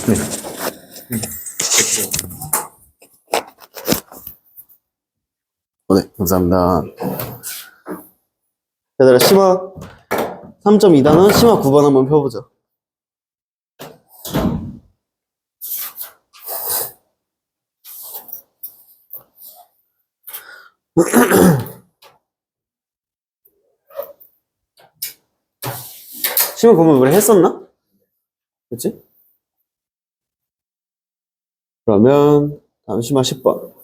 네. 네, 감사합니다. 얘들아, 심화 3.2단원, 심화 9번 한번 펴보자. 심화 9번 우리 했었나? 그치? 그러면 다음 심화 10번.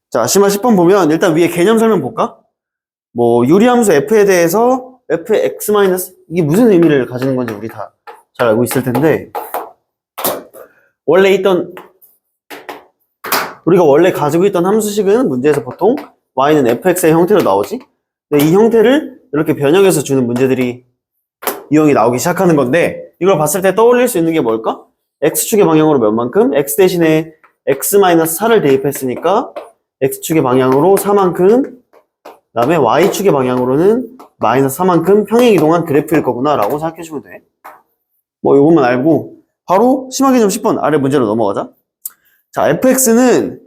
자, 심화 10번 보면 일단 위에 개념 설명 볼까? 뭐 유리함수 f에 대해서 fx- 이게 무슨 의미를 가지는 건지 우리 다 잘 알고 있을 텐데, 우리가 원래 가지고 있던 함수식은 문제에서 보통 y는 fx의 형태로 나오지. 근데 이 형태를 이렇게 변형해서 주는 문제들이 유형이 나오기 시작하는 건데, 이걸 봤을 때 떠올릴 수 있는 게 뭘까? x축의 방향으로 몇 만큼? x 대신에 x-4를 대입했으니까 x축의 방향으로 4만큼, 그 다음에 y축의 방향으로는 -4만큼 평행이동한 그래프일 거구나 라고 생각해주면 돼. 뭐 요것만 알고 바로 심화 개념 10번 아래 문제로 넘어가자. 자, fx는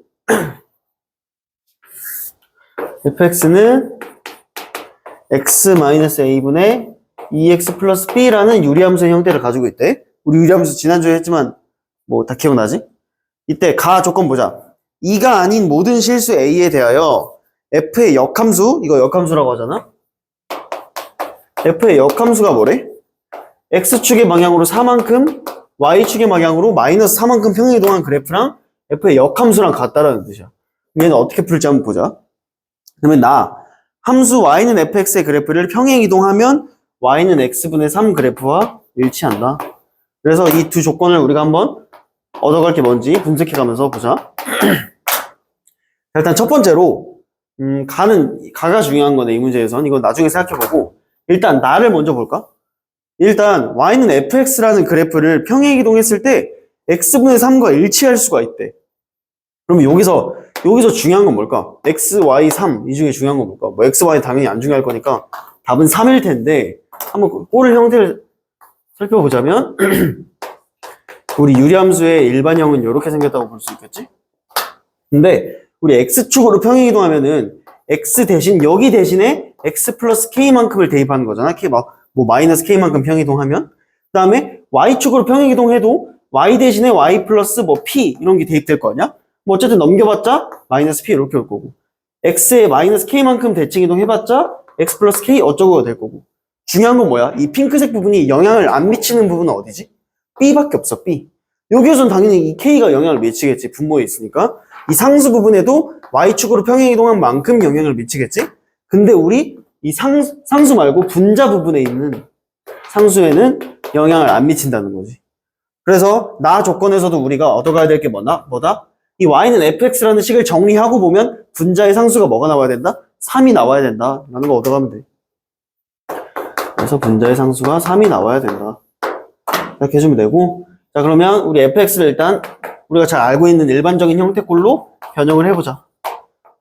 x-a분의 2x 플러스 b라는 유리함수의 형태를 가지고 있대. 우리 유리함수 지난주에 했지만 뭐 다 기억나지? 이때 가 조건 보자. 2가 아닌 모든 실수 a에 대하여 f의 역함수, 이거 역함수라고 하잖아? f의 역함수가 뭐래? x축의 방향으로 4만큼, y축의 방향으로 -4만큼 평행이동한 그래프랑 f의 역함수랑 같다라는 뜻이야. 얘는 어떻게 풀지 한번 보자. 그러면 함수 y는 fx의 그래프를 평행이동하면 y는 x분의 3 그래프와 일치한다. 그래서 이 두 조건을 우리가 한번 얻어갈 게 뭔지 분석해가면서 보자. 일단 첫 번째로 가가 중요한 거네, 이 문제에선. 이건 나중에 생각해보고 일단 나를 먼저 볼까? 일단 y는 fx라는 그래프를 평행이동했을 때 x분의 3과 일치할 수가 있대. 그럼 여기서 중요한 건 뭘까? x, y, 3 이 중에 중요한 건 뭘까? 뭐 x, y 당연히 안 중요할 거니까 답은 3일 텐데, 한번 꼬를 형태를 살펴보자면 우리 유리함수의 일반형은 이렇게 생겼다고 볼 수 있겠지? 근데 우리 x축으로 평행이동하면은 x 대신, 여기 대신에 x 플러스 k만큼을 대입하는 거잖아. 뭐 마이너스 k만큼 평행이동하면. 그 다음에 y축으로 평행이동해도 y 대신에 y 플러스 뭐 p 이런 게 대입될 거 아니야? 뭐 어쨌든 넘겨봤자 마이너스 p 이렇게 올 거고, x에 마이너스 k만큼 대칭이동 해봤자 x 플러스 k 어쩌고가 될 거고. 중요한 건 뭐야? 이 핑크색 부분이 영향을 안 미치는 부분은 어디지? b밖에 없어, b. 여기에서는 당연히 이 k가 영향을 미치겠지, 분모에 있으니까. 이 상수 부분에도 y축으로 평행이동한 만큼 영향을 미치겠지? 근데 우리 이 상수 말고 분자 부분에 있는 상수에는 영향을 안 미친다는 거지. 그래서 나 조건에서도 우리가 얻어가야 될 게 뭐다? 이 y는 fx라는 식을 정리하고 보면 분자의 상수가 뭐가 나와야 된다? 3이 나와야 된다 라는 거 얻어가면 돼. 그래서 분자의 상수가 3이 나와야 된다 이렇게 해주면 되고, 자, 그러면 우리 fx를 일단 우리가 잘 알고 있는 일반적인 형태꼴로 변형을 해보자.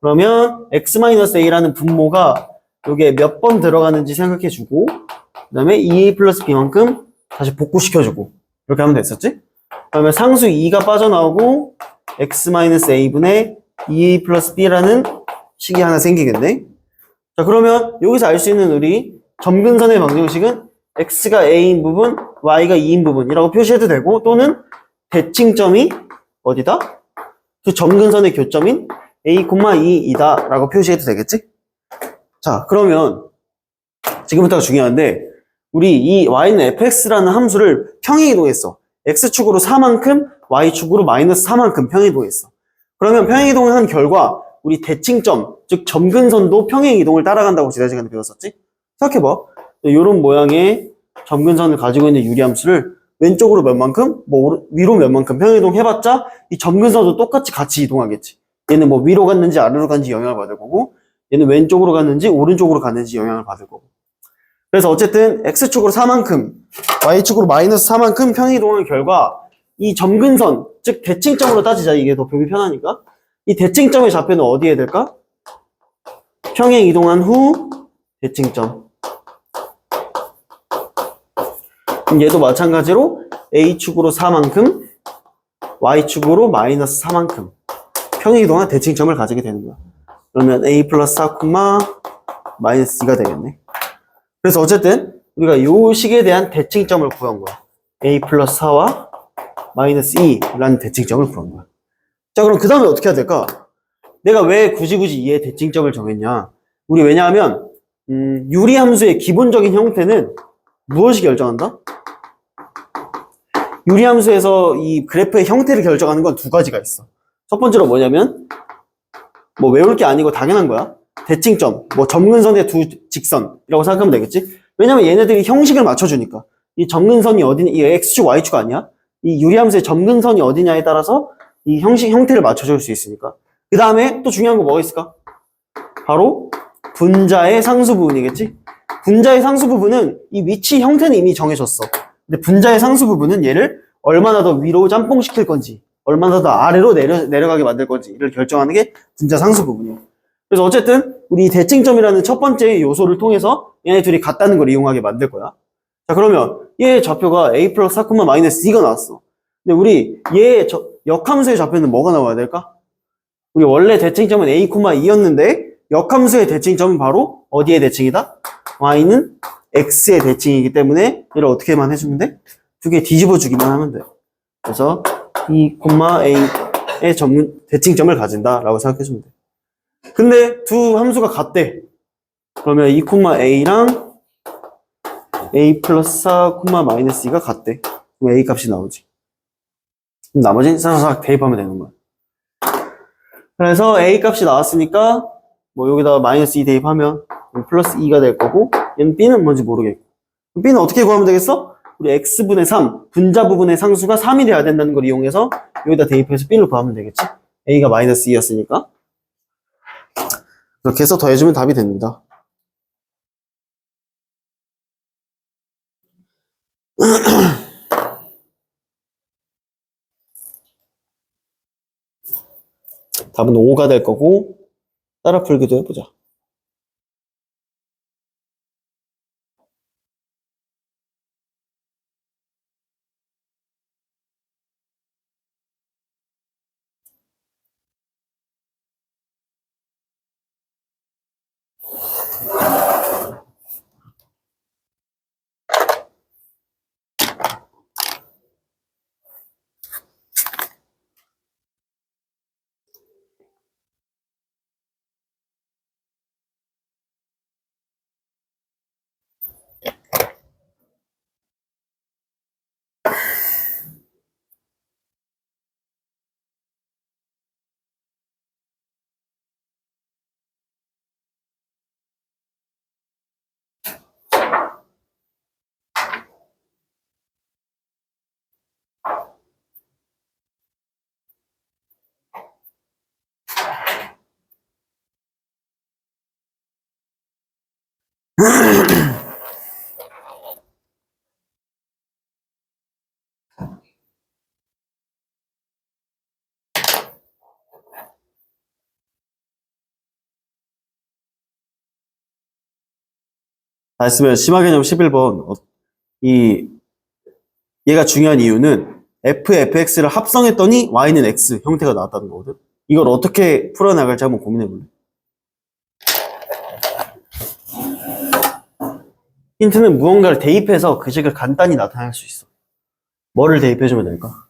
그러면 x-a라는 분모가 여기에 몇 번 들어가는지 생각해주고, 그 다음에 2a 플러스 b만큼 다시 복구시켜주고, 이렇게 하면 됐었지? 그러면 상수 2가 빠져나오고 x-a분의 2a 플러스 b라는 식이 하나 생기겠네. 자, 그러면 여기서 알 수 있는 우리 점근선의 방정식은 x가 a인 부분, y가 2인 부분이라고 표시해도 되고, 또는 대칭점이 어디다? 그 점근선의 교점인 a, 2이다 라고 표시해도 되겠지? 자, 그러면 지금부터가 중요한데, 우리 이 y는 fx라는 함수를 평행이동했어. x축으로 4만큼, y축으로 -4만큼 평행이동했어. 그러면 평행이동을 한 결과 우리 대칭점, 즉 점근선도 평행이동을 따라간다고 지난 시간에 배웠었지? 생각해봐. 이런 모양의 점근선을 가지고 있는 유리함수를 왼쪽으로 몇 만큼, 뭐 위로 몇 만큼 평행이동 해봤자 이 점근선도 똑같이 같이 이동하겠지. 얘는 뭐 위로 갔는지 아래로 갔는지 영향을 받을 거고, 얘는 왼쪽으로 갔는지 오른쪽으로 갔는지 영향을 받을 거고. 그래서 어쨌든 x축으로 4만큼, y축으로 -4만큼 평행이동한 결과 이 점근선, 즉 대칭점으로 따지자. 이게 더 보기 편하니까. 이 대칭점의 좌표는 어디에 될까? 평행 이동한 후 대칭점. 얘도 마찬가지로 A축으로 4만큼, Y축으로 마이너스 4만큼 평행 이동한 대칭점을 가지게 되는 거야. 그러면 A 플러스 4, 마이너스 2가 되겠네. 그래서 어쨌든 우리가 요 식에 대한 대칭점을 구한 거야. A 플러스 4와 마이너스 2라는 대칭점을 구한 거야. 자, 그럼 그 다음에 어떻게 해야 될까? 내가 왜 굳이 이의 대칭점을 정했냐? 우리 왜냐하면 유리함수의 기본적인 형태는 무엇이 결정한다? 유리함수에서 이 그래프의 형태를 결정하는 건 두 가지가 있어. 첫 번째로 뭐냐면 뭐 외울 게 아니고 당연한 거야. 대칭점, 뭐 점근선의 두 직선이라고 생각하면 되겠지? 왜냐면 얘네들이 형식을 맞춰주니까. 이 점근선이 어디냐, 이 X축, Y축 아니야? 이 유리함수의 점근선이 어디냐에 따라서 이 형태를 맞춰줄 수 있으니까. 그 다음에 또 중요한 거 뭐가 있을까? 바로 분자의 상수 부분이겠지? 분자의 상수 부분은 이 위치 형태는 이미 정해졌어. 근데 분자의 상수 부분은 얘를 얼마나 더 위로 짬뽕 시킬 건지, 얼마나 더 아래로 내려가게 만들 건지를 결정하는 게 분자 상수 부분이야. 그래서 어쨌든 우리 대칭점이라는 첫 번째 요소를 통해서 얘네 둘이 같다는 걸 이용하게 만들 거야. 자, 그러면 얘 좌표가 A 플러스 4, 마이너스 2가 나왔어. 근데 우리 얘 역함수의 좌표는 뭐가 나와야 될까? 우리 원래 대칭점은 A, 2였는데 역함수의 대칭점은 바로 어디의 대칭이다? Y는 X의 대칭이기 때문에 얘를 어떻게만 해주면 돼? 두 개 뒤집어 주기만 하면 돼. 그래서 2, A의 대칭점을 가진다라고 생각해주면 돼. 근데 두 함수가 같대. 그러면 2, A랑 A 플러스 4, 마이너스 2가 같대. 그럼 A 값이 나오지. 그럼 나머지는 사사삭 대입하면 되는 거야. 그래서 A 값이 나왔으니까 뭐 여기다 마이너스 2 대입하면 플러스 2가 될 거고, 얘는 B는 뭔지 모르겠고. B는 어떻게 구하면 되겠어? 우리 X분의 3, 분자 부분의 상수가 3이 돼야 된다는 걸 이용해서 여기다 대입해서 B를 구하면 되겠지? A가 마이너스 2였으니까. 그렇게 해서 더해주면 답이 됩니다. 답은 5가 될 거고, 따라 풀기도 해보자. 다 했으면 심화개념 11번. 얘가 중요한 이유는 fx를 합성했더니 y는 x 형태가 나왔다는 거거든. 이걸 어떻게 풀어나갈지 한번 고민해볼래? 힌트는 무언가를 대입해서 그 식을 간단히 나타낼 수 있어. 뭐를 대입해주면 될까?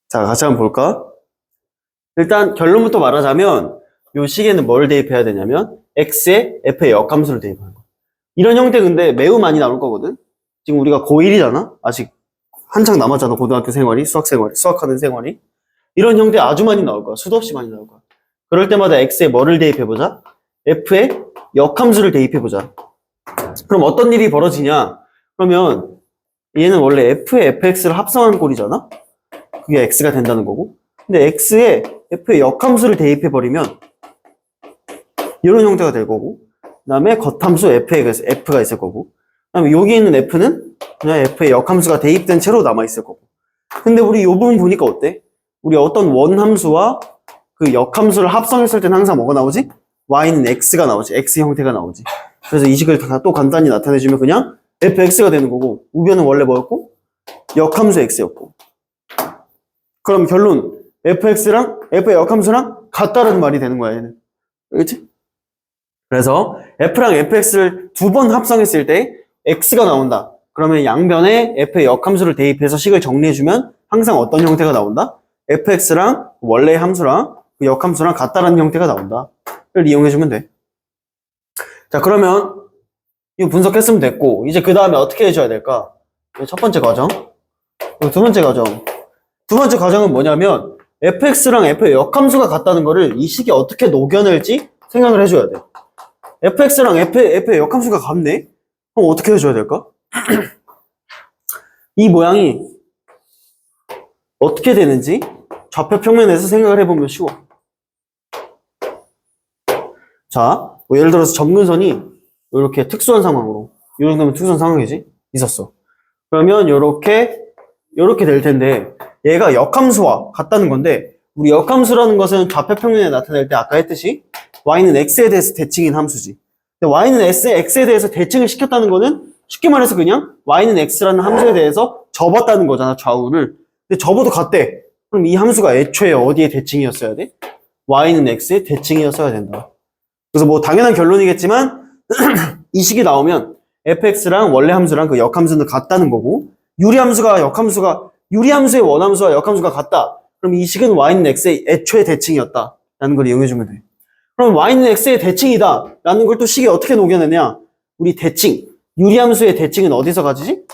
자, 같이 한번 볼까? 일단 결론부터 말하자면 요 식에는 뭘 대입해야 되냐면 x에 f의 역함수를 대입하는 거야. 이런 형태 근데 매우 많이 나올 거거든. 지금 우리가 고1이잖아? 아직 한창 남았잖아. 고등학교 생활이, 수학 생활이, 수학하는 생활이. 이런 형태 아주 많이 나올 거야. 수도 없이 많이 나올 거야. 그럴 때마다 x에 뭐를 대입해보자? f의 역함수를 대입해보자. 그럼 어떤 일이 벌어지냐? 그러면 얘는 원래 f에 fx를 합성한 꼴이잖아? 그게 x가 된다는 거고. 근데 x에 f의 역함수를 대입해버리면 이런 형태가 될 거고, 그 다음에 겉함수 f가 있을 거고, 그 다음에 여기 있는 f는 그냥 f의 역함수가 대입된 채로 남아있을 거고. 근데 우리 이 부분 보니까 어때? 우리 어떤 원함수와 그 역함수를 합성했을 때는 항상 뭐가 나오지? y는 x가 나오지. x 형태가 나오지. 그래서 이 식을 또 간단히 나타내주면 그냥 fx가 되는 거고, 우변은 원래 뭐였고? 역함수 x였고. 그럼 결론, fx랑 f의 역함수랑 같다라는 말이 되는 거야, 얘는. 그렇지? 그래서 f랑 fx를 두 번 합성했을 때 x가 나온다. 그러면 양변에 f의 역함수를 대입해서 식을 정리해주면 항상 어떤 형태가 나온다? fx랑 원래의 함수랑 그 역함수랑 같다라는 형태가 나온다. 를 이용해주면 돼. 자, 그러면 이거 분석했으면 됐고, 이제 그 다음에 어떻게 해줘야 될까? 첫 번째 과정. 두 번째 과정. 두 번째 과정은 뭐냐면 fx랑 f의 역함수가 같다는 거를 이 식에 어떻게 녹여낼지 생각을 해줘야 돼. fx랑 f의 역함수가 같네? 그럼 어떻게 해줘야 될까? 이 모양이 어떻게 되는지 좌표 평면에서 생각을 해보면 쉬워. 자, 뭐 예를 들어서 점근선이 이렇게 특수한 상황으로, 이 정도면 특수한 상황이지? 있었어. 그러면 이렇게 될 텐데, 얘가 역함수와 같다는 건데, 우리 역함수라는 것은 좌표 평면에 나타낼 때 아까 했듯이 y는 x에 대해서 대칭인 함수지. 근데 y는 x에 대해서 대칭을 시켰다는 거는 쉽게 말해서 그냥 y는 x라는 함수에 대해서 접었다는 거잖아, 좌우를. 근데 접어도 같대. 그럼 이 함수가 애초에 어디에 대칭이었어야 돼? y는 x에 대칭이었어야 된다. 그래서 뭐 당연한 결론이겠지만 이 식이 나오면 fx랑 원래 함수랑 그 역함수는 같다는 거고, 유리함수의 원함수와 역함수가 같다. 그럼 이 식은 y는 x의 애초에 대칭이었다 라는 걸 이용해주면 돼. 그럼 y는 x의 대칭이다 라는 걸 또 식에 어떻게 녹여내냐? 우리 대칭, 유리함수의 대칭은 어디서 가지지?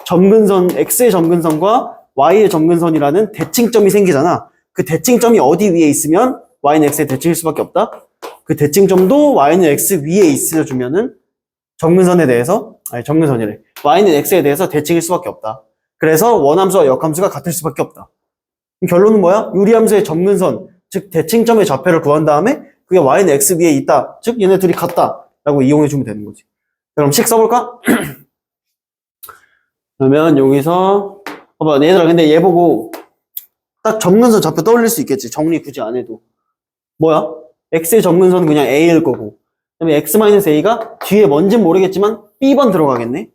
점근선, x의 점근선과 y의 점근선이라는 대칭점이 생기잖아. 그 대칭점이 어디 위에 있으면 y는 x의 대칭일 수밖에 없다? 그 대칭점도 y는 x 위에 있어주면은 점근선에 대해서, 점근선이래. y는 x에 대해서 대칭일 수밖에 없다. 그래서 원함수와 역함수가 같을 수밖에 없다. 결론은 뭐야? 유리함수의 점근선, 즉 대칭점의 좌표를 구한 다음에 그게 y는 x 위에 있다. 즉 얘네 둘이 같다. 라고 이용해주면 되는 거지. 그럼 식 써볼까? 그러면 여기서 봐봐, 얘들아, 근데 얘 보고 딱 점근선 좌표 떠올릴 수 있겠지. 정리 굳이 안 해도. 뭐야? x의 점근선은 그냥 a일 거고, 그다음에 x-a가 뒤에 뭔진 모르겠지만 b번 들어가겠네.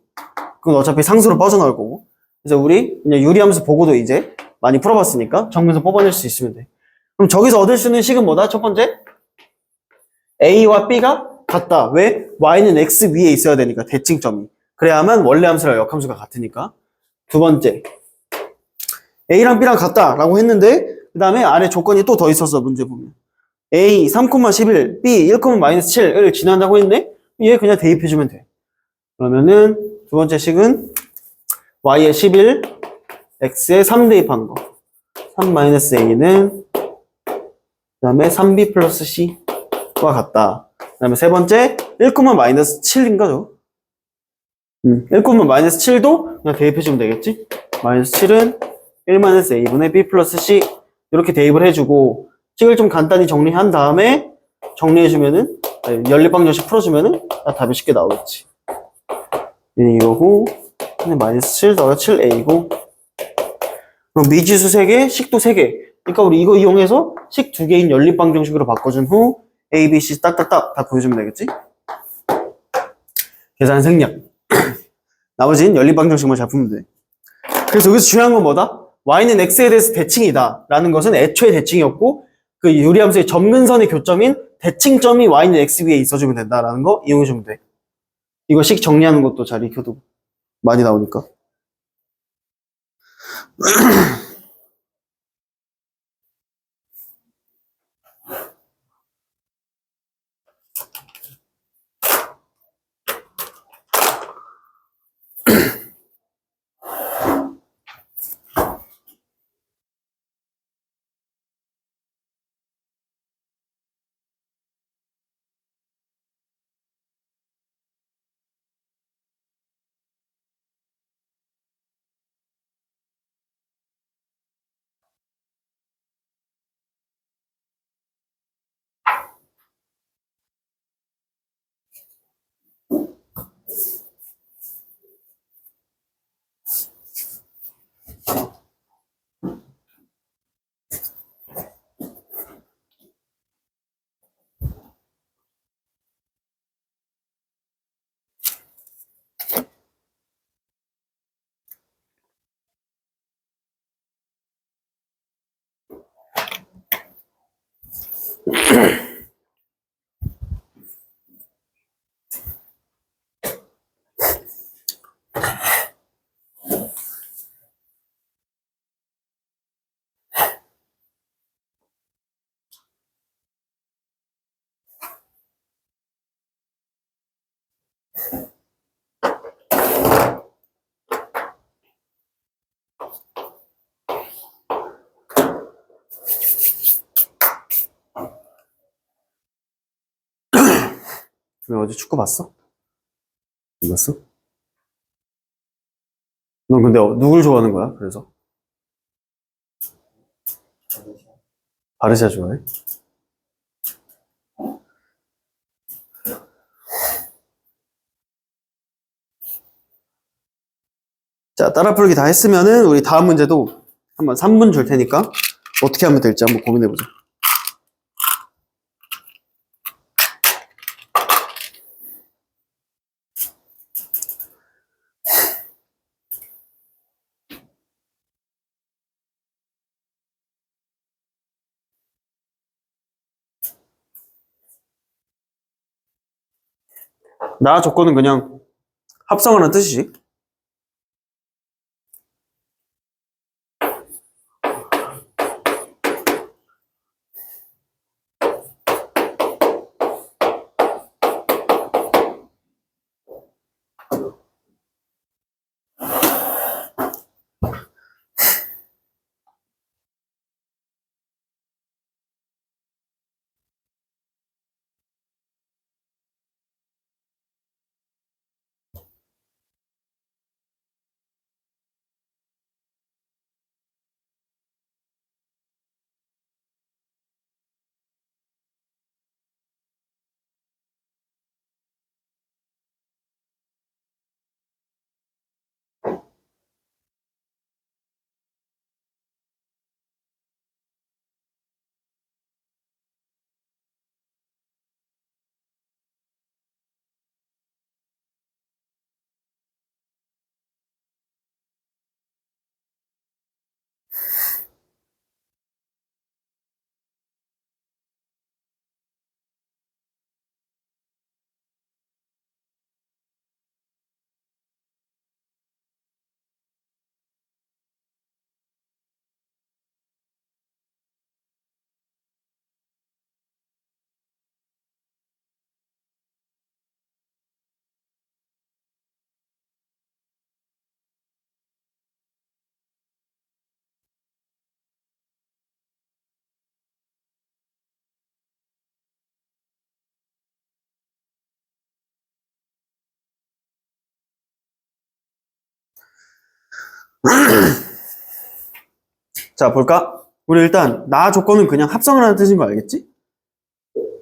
그건 어차피 상수로 빠져나올 거고. 그래서 우리 그냥 유리함수 보고도 이제 많이 풀어봤으니까 점근선 뽑아낼 수 있으면 돼. 그럼 저기서 얻을 수 있는 식은 뭐다? 첫 번째, a와 b가 같다. 왜? y는 x 위에 있어야 되니까, 대칭점이. 그래야만 원래 함수랑 역함수가 같으니까. 두 번째, a랑 b랑 같다 라고 했는데 그 다음에 아래 조건이 또 더 있었어. 문제 보면 a 3,11, b 1,-7을 지난다고 했네? 얘 그냥 대입해주면 돼. 그러면은 두 번째 식은 y에 11, x에 3 대입하는 거. 3-a는 그 다음에 3b 플러스 c와 같다. 그 다음에 세 번째 1,-7인 거죠. 1,-7도 그냥 대입해주면 되겠지? -7은 1-a분의 b 플러스 c 이렇게 대입을 해주고, 식을 좀 간단히 정리한 다음에 정리해주면은, 연립방정식 풀어주면은 답이 쉽게 나오겠지. 이거고, -7 더하기 7a고, 그럼 미지수 3개, 식도 3개. 그러니까 우리 이거 이용해서 식 2개인 연립방정식으로 바꿔준 후 a, b, c 딱딱딱 다 구해주면 되겠지? 계산 생략. 나머지는 연립방정식만 잘 풀면 돼. 그래서 여기서 중요한 건 뭐다? y는 x에 대해서 대칭이다 라는 것은 애초에 대칭이었고, 그 유리함수의 점근선의 교점인 대칭점이 y는 x 위에 있어주면 된다라는 거 이용해주면 돼. 이거 식 정리하는 것도 잘 익혀도 많이 나오니까. 왜 어제 축구 봤어? 안 봤어? 넌 근데 누굴 좋아하는 거야? 그래서 바르샤 좋아해? 자, 따라 풀기 다 했으면은 우리 다음 문제도 한번 3분 줄 테니까 어떻게 하면 될지 한번 고민해보자. 나 조건은 그냥 합성하라는 뜻이지. 자, 볼까? 우리 일단 나 조건은 그냥 합성하라는 뜻인 거 알겠지?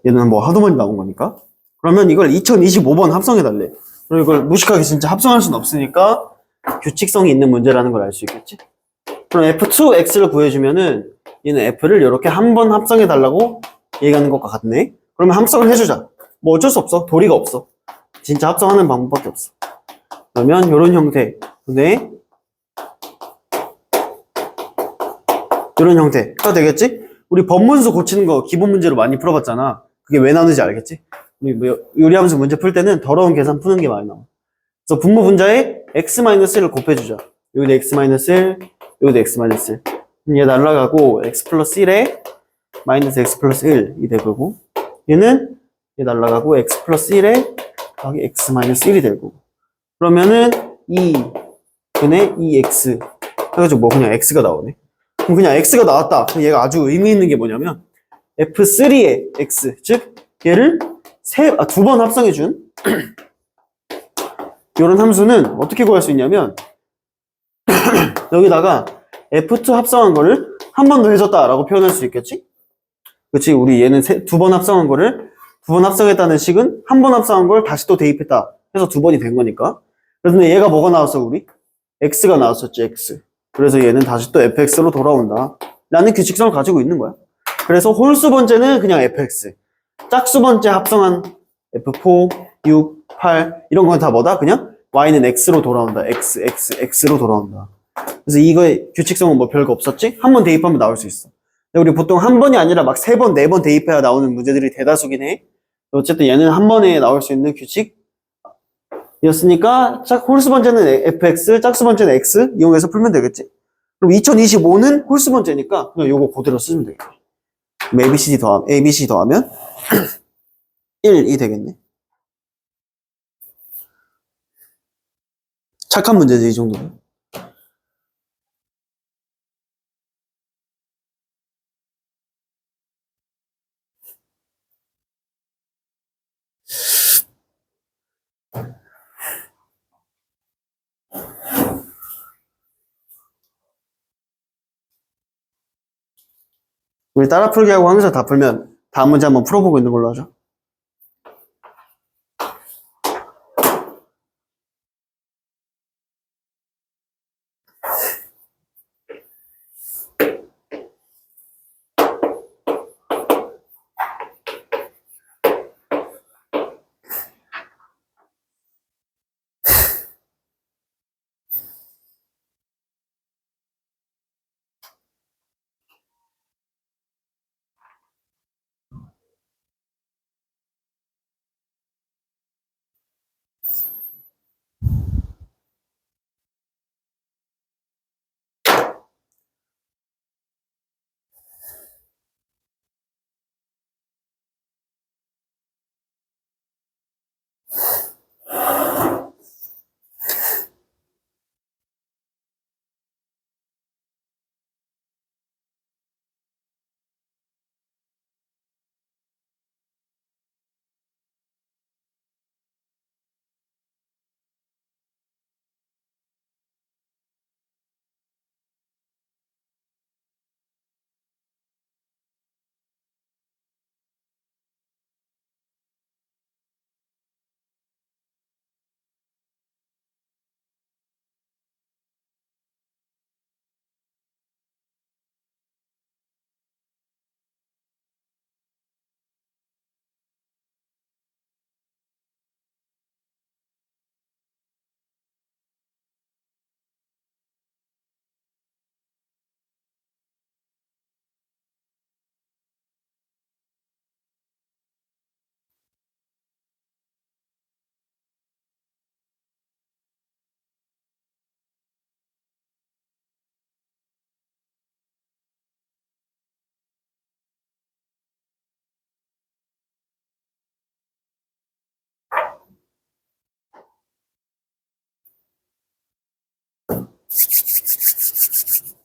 얘는 뭐 하도 많이 나온 거니까. 그러면 이걸 2025번 합성해달래. 그리고 이걸 무식하게 진짜 합성할 수는 없으니까 규칙성이 있는 문제라는 걸 알 수 있겠지? 그럼 F2X를 구해주면은 얘는 F를 이렇게 한 번 합성해달라고 얘기하는 것과 같네? 그러면 합성을 해주자. 뭐 어쩔 수 없어. 도리가 없어. 진짜 합성하는 방법밖에 없어. 그러면 이런 형태. 근데 이런 형태가 되겠지? 우리 법문수 고치는 거 기본 문제로 많이 풀어봤잖아. 그게 왜 나오는지 알겠지? 우리 뭐 요리하면서 문제 풀 때는 더러운 계산 푸는 게 많이 나와. 그래서 분모 분자에 x-1을 곱해주자. 여기도 x-1, 여기도 x-1. 얘 날라가고 x 플러스 1에 마이너스 x 플러스 1이 되고, 얘는 얘 날라가고 x 플러스 1에 더하기 x 마이너스 1이 되고, 그러면은 2분의 2x 해가지고 뭐 그냥 x가 나오네. 그럼 그냥 x가 나왔다. 그럼 얘가 아주 의미 있는 게 뭐냐면 f3의 x, 즉 얘를 두 번 합성해준 이런 함수는 어떻게 구할 수 있냐면 여기다가 f2 합성한 거를 한 번 더 해줬다라고 표현할 수 있겠지? 그치? 우리 얘는 두 번 합성한 거를 두 번 합성했다는 식은 한 번 합성한 걸 다시 또 대입했다 해서 두 번이 된 거니까. 그래서 얘가 뭐가 나왔어 우리? x가 나왔었지, x. 그래서 얘는 다시 또 fx로 돌아온다 라는 규칙성을 가지고 있는 거야. 그래서 홀수 번째는 그냥 fx, 짝수 번째 합성한 f4, 6, 8 이런 건 다 뭐다? 그냥 y는 x로 돌아온다. x로 돌아온다. 그래서 이거의 규칙성은 뭐 별거 없었지? 한 번 대입하면 나올 수 있어. 근데 우리 보통 한 번이 아니라 막 세 번, 네 번 대입해야 나오는 문제들이 대다수긴 해. 어쨌든 얘는 한 번에 나올 수 있는 규칙이었으니까 홀수 번째는 fx, 짝수 번째는 x 이용해서 풀면 되겠지? 그럼 2025는 홀수 번째니까 그냥 요거 그대로 쓰면 되겠네. 그럼 ABC 더하면 1이 되겠네. 착한 문제지, 이 정도는. 우리 따라 풀기 하고 항상 다 풀면 다음 문제 한번 풀어보고 있는 걸로 하죠.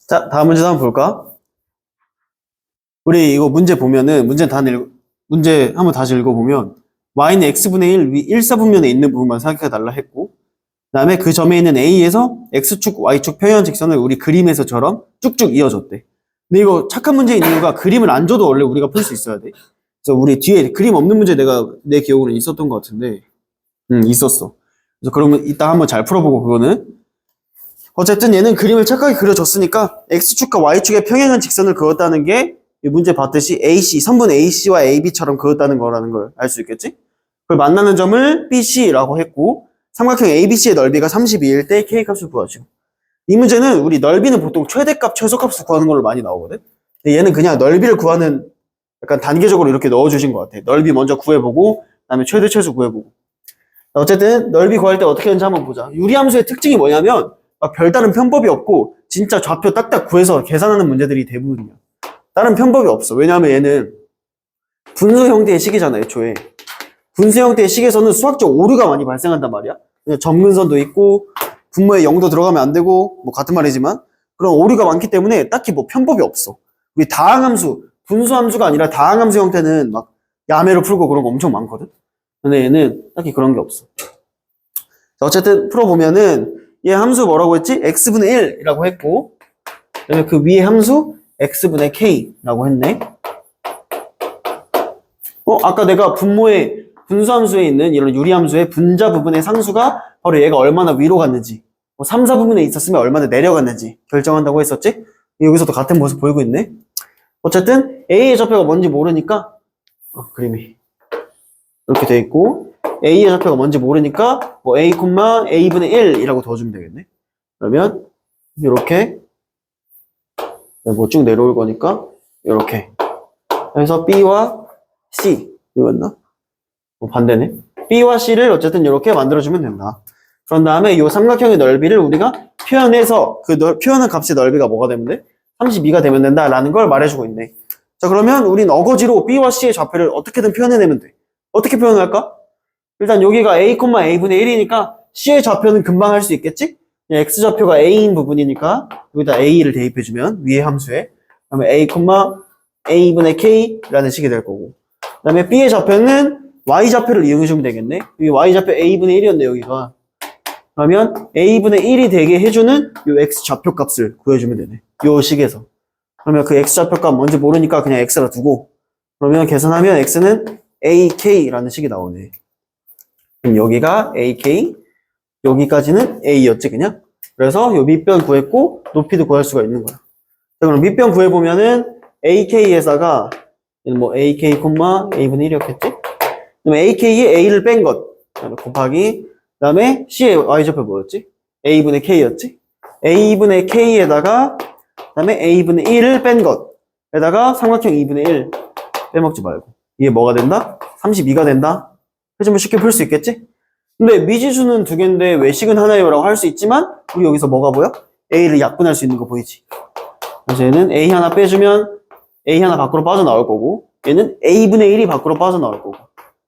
자, 다음 문제 한번 볼까? 우리 이거 문제 보면은, 문제 한번 다시 읽어보면, y는 x분의 1, 위 1, 4분면에 있는 부분만 생각해달라 했고, 그 다음에 그 점에 있는 A에서 X축, Y축 평행 직선을 우리 그림에서처럼 쭉쭉 이어줬대. 근데 이거 착한 문제인 이유가 그림을 안 줘도 원래 우리가 풀 수 있어야 돼. 그래서 우리 뒤에 그림 없는 문제 내 기억으로는 있었던 것 같은데, 있었어. 그래서 그러면 이따 한번 잘 풀어보고 그거는. 어쨌든 얘는 그림을 착하게 그려줬으니까 X축과 Y축의 평행한 직선을 그었다는 게 이 문제 봤듯이 AC, 선분 AC와 AB처럼 그었다는 거라는 걸 알 수 있겠지? 그걸 만나는 점을 BC라고 했고, 삼각형 ABC의 넓이가 32일 때 K값을 구하죠. 이 문제는 우리 넓이는 보통 최대값, 최소값을 구하는 걸로 많이 나오거든? 근데 얘는 그냥 넓이를 구하는 약간 단계적으로 이렇게 넣어주신 것 같아. 넓이 먼저 구해보고, 그다음에 최대 최소 구해보고. 어쨌든 넓이 구할 때 어떻게 하는지 한번 보자. 유리함수의 특징이 뭐냐면 막 별다른 편법이 없고 진짜 좌표 딱딱 구해서 계산하는 문제들이 대부분이야. 다른 편법이 없어. 왜냐하면 얘는 분수 형태의 식이잖아, 애초에. 분수 형태의 식에서는 수학적 오류가 많이 발생한단 말이야. 그냥 점근선도 있고 분모에 0도 들어가면 안 되고 뭐 같은 말이지만 그런 오류가 많기 때문에 딱히 뭐 편법이 없어. 우리 다항함수, 분수함수가 아니라 다항함수 형태는 막 야매로 풀고 그런 거 엄청 많거든. 근데 얘는 딱히 그런 게 없어. 자, 어쨌든 풀어보면은 얘 함수 뭐라고 했지? x분의 1이라고 했고 그다음에 그 위에 함수 x분의 k라고 했네. 아까 내가 분모의 분수함수에 있는 이런 유리함수의 분자 부분의 상수가 바로 얘가 얼마나 위로 갔는지 3, 4부분에 있었으면 얼마나 내려갔는지 결정한다고 했었지? 여기서도 같은 모습 보이고 있네. 어쨌든 A의 좌표가 뭔지 모르니까 그림이 이렇게 돼 있고 A의 좌표가 뭔지 모르니까 뭐 A, A분의 1이라고 둬주면 되겠네. 그러면 이렇게 뭐 쭉 내려올 거니까 이렇게 그래서 B와 C 이거 맞나? 반대네. B와 C를 어쨌든 이렇게 만들어주면 된다. 그런 다음에 이 삼각형의 넓이를 우리가 표현해서 표현한 값의 넓이가 뭐가 되면 돼? 32가 되면 된다라는 걸 말해주고 있네. 자, 그러면 우린 어거지로 B와 C의 좌표를 어떻게든 표현해내면 돼. 어떻게 표현할까? 일단 여기가 A, A분의 1이니까 C의 좌표는 금방 할 수 있겠지? X좌표가 A인 부분이니까 여기다 A를 대입해주면 위에 함수에 그러면 A, A분의 K라는 식이 될 거고 그 다음에 B의 좌표는 Y좌표를 이용해주면 되겠네. 여기 Y좌표 A분의 1이었네 여기가. 그러면 A분의 1이 되게 해주는 요 X좌표 값을 구해주면 되네. 요 식에서. 그러면 그 X좌표 값 뭔지 모르니까 그냥 X라 두고 그러면 계산하면 X는 AK라는 식이 나오네. 그럼 여기가 AK, 여기까지는 A였지 그냥? 그래서 요 밑변 구했고 높이도 구할 수가 있는 거야. 자, 그럼 밑변 구해보면은 AK에다가 뭐 AK, A분의 1이었겠지? 그럼 AK에 A를 뺀 것 곱하기 그 다음에 C의 Y좌표 뭐였지? A분의 K였지? A분의 K에다가 그 다음에 A분의 1을 뺀 것에다가 삼각형 2분의 1 빼먹지 말고 이게 뭐가 된다? 32가 된다? 해주면 쉽게 풀 수 있겠지? 근데 미지수는 두 개인데 외식은 하나예요 라고 할 수 있지만 우리 여기서 뭐가 보여? A를 약분할 수 있는 거 보이지? 그래서 얘는 A 하나 빼주면 A 하나 밖으로 빠져나올 거고 얘는 A분의 1이 밖으로 빠져나올 거고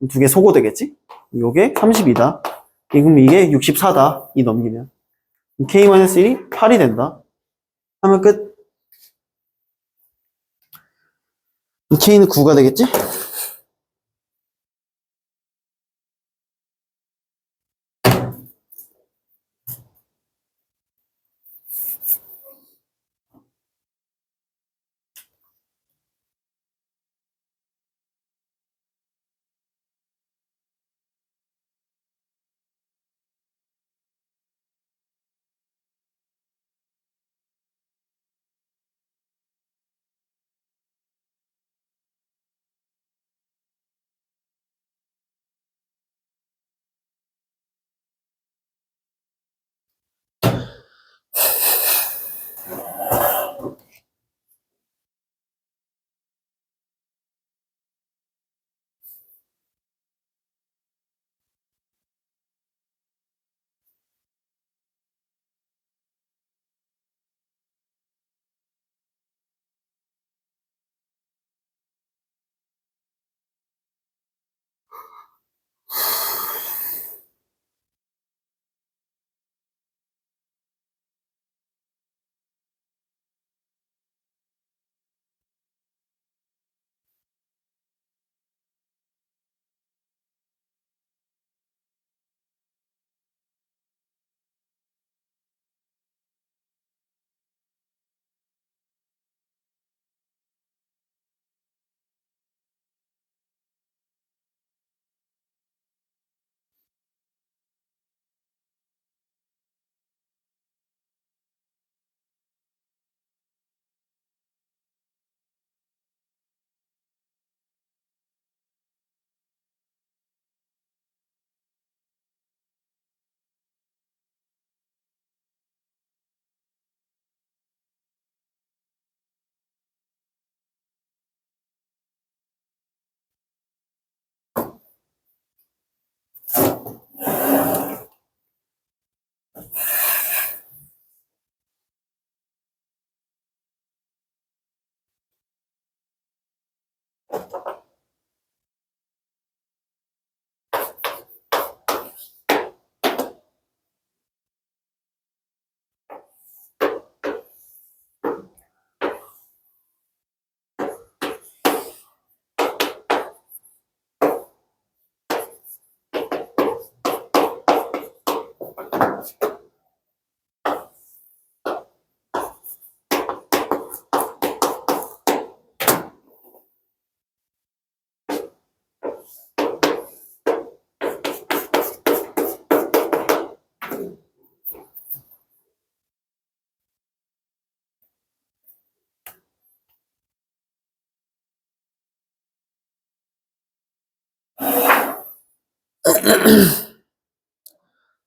두 개 소거되겠지? 요게 32다. 그럼 이게 64다. 이 넘기면. K-1이 8이 된다. 하면 끝. K는 9가 되겠지?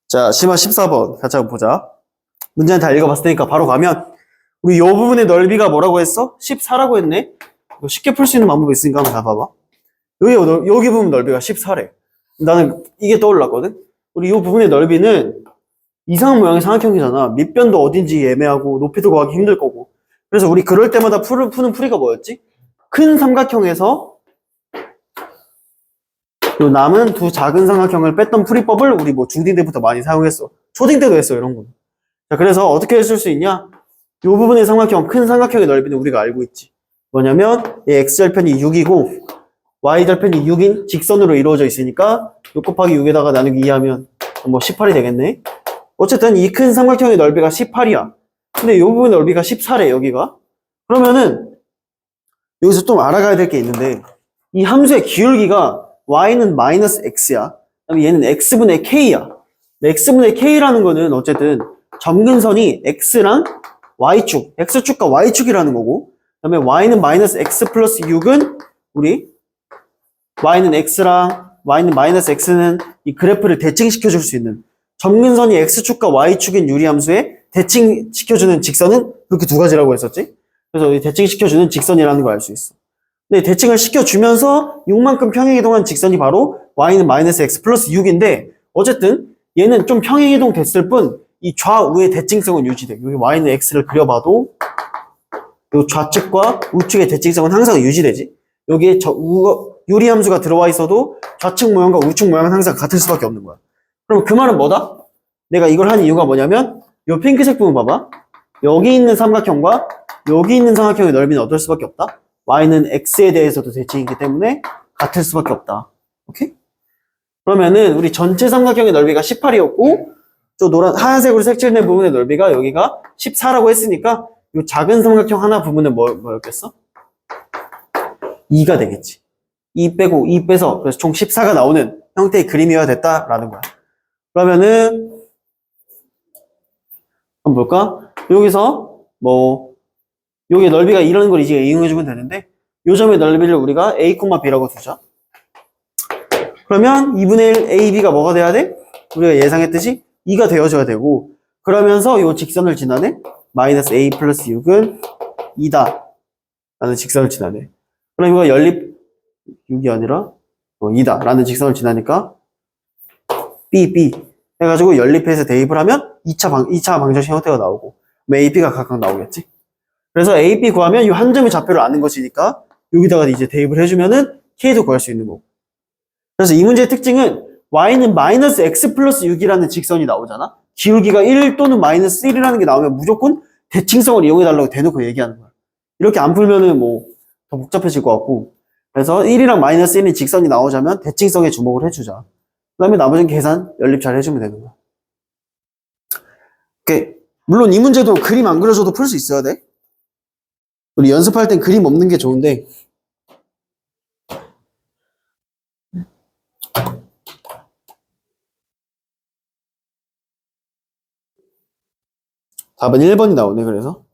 자, 심화 14번 같이 한번 보자. 문제는 다 읽어봤을 테니까 바로 가면 우리 이 부분의 넓이가 뭐라고 했어? 14라고 했네? 이거 쉽게 풀 수 있는 방법이 있으니까 한번 다 봐봐. 여기 부분 넓이가 14래. 나는 이게 떠올랐거든? 우리 이 부분의 넓이는 이상한 모양의 삼각형이잖아. 밑변도 어딘지 애매하고 높이도 구하기 힘들 거고. 그래서 우리 그럴 때마다 푸는 풀이가 뭐였지? 큰 삼각형에서 요 남은 두 작은 삼각형을 뺐던 풀이법을 우리 뭐 중딩 때부터 많이 사용했어. 초딩 때도 했어, 이런 거. 자, 그래서 어떻게 했을 수 있냐? 요 부분의 삼각형, 큰 삼각형의 넓이는 우리가 알고 있지. 뭐냐면, 얘 x절편이 6이고, y절편이 6인 직선으로 이루어져 있으니까, 6 곱하기 6에다가 나누기 2하면, 뭐 18이 되겠네? 어쨌든 이 큰 삼각형의 넓이가 18이야. 근데 요 부분의 넓이가 14래, 여기가. 그러면은, 여기서 좀 알아가야 될 게 있는데, 이 함수의 기울기가 y는 마이너스 x야. 그다음에 얘는 x분의 k야. x분의 k라는 거는 어쨌든 점근선이 x랑 y축, x축과 y축이라는 거고, 그 다음에 y는 마이너스 x 플러스 6은 우리 y는 x랑 y는 마이너스 x는 이 그래프를 대칭시켜 줄 수 있는 점근선이 x축과 y축인 유리함수에 대칭시켜주는 직선은 그렇게 두 가지라고 했었지. 그래서 이 대칭시켜주는 직선이라는 걸 알 수 있어. 네, 대칭을 시켜주면서 6만큼 평행이동한 직선이 바로 y는 마이너스 x 플러스 6인데 어쨌든 얘는 좀 평행이동 됐을 뿐 이 좌우의 대칭성은 유지돼. 여기 y는 x를 그려봐도 이 좌측과 우측의 대칭성은 항상 유지되지. 여기에 유리함수가 들어와 있어도 좌측 모양과 우측 모양은 항상 같을 수밖에 없는 거야. 그럼 그 말은 뭐다? 내가 이걸 한 이유가 뭐냐면 이 핑크색 부분 봐봐. 여기 있는 삼각형과 여기 있는 삼각형의 넓이는 어떨 수밖에 없다? y는 x에 대해서도 대칭이기 때문에 같을 수밖에 없다. 오케이? 그러면은 우리 전체 삼각형의 넓이가 18이었고 저 하얀색으로 색칠된 부분의 넓이가 여기가 14라고 했으니까 이 작은 삼각형 하나 부분은 뭐였겠어? 2가 되겠지. 2 빼고 2 빼서 그래서 총 14가 나오는 형태의 그림이어야 됐다라는 거야. 그러면은 한번 볼까? 여기서 뭐 여기 넓이가 이런 걸 이제 이용해주면 되는데 요 점의 넓이를 우리가 a, b라고 두자. 그러면 2분의 1 a, b가 뭐가 돼야 돼? 우리가 예상했듯이 2가 되어줘야 되고 그러면서 요 직선을 지나네? 마이너스 a 플러스 6은 2다 라는 직선을 지나네. 그럼 이거 연립 6이 아니라 2다 라는 직선을 지나니까 b 해가지고 연립해서 대입을 하면 2차 방정식 형태가 나오고 a, b가 각각 나오겠지. 그래서 a, b 구하면 이 한 점의 좌표를 아는 것이니까 여기다가 이제 대입을 해주면은 k도 구할 수 있는 거고. 그래서 이 문제의 특징은 y는 마이너스 x 플러스 6이라는 직선이 나오잖아. 기울기가 1 또는 마이너스 1이라는 게 나오면 무조건 대칭성을 이용해달라고 대놓고 얘기하는 거야. 이렇게 안 풀면은 뭐 더 복잡해질 것 같고. 그래서 1이랑 마이너스 1인 직선이 나오자면 대칭성에 주목을 해주자. 그 다음에 나머지는 계산, 연립 잘 해주면 되는 거야. 오케이. 물론 이 문제도 그림 안 그려줘도 풀 수 있어야 돼. 우리 연습할 땐 그림 없는 게 좋은데 답은 1번이 나오네. 그래서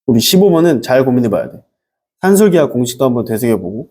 우리 15번은 잘 고민해 봐야 돼. 산술기하 공식도 한번 되새겨보고.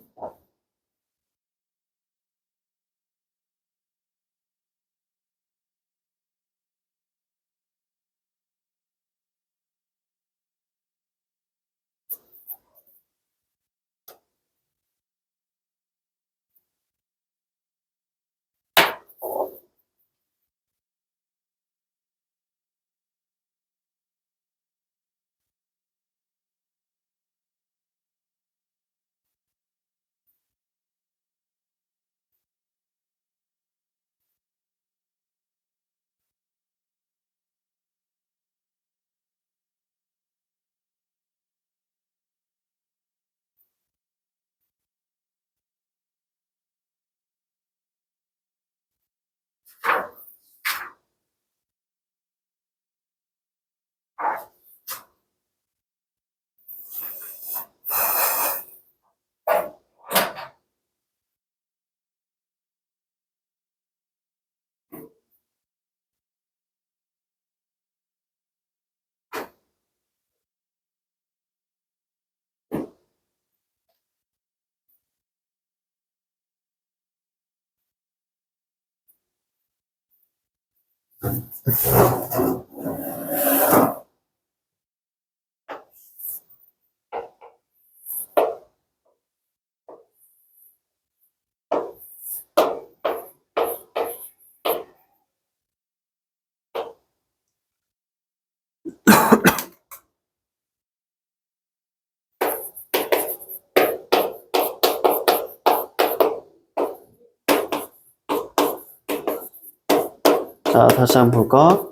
자, 다시 한번 볼까?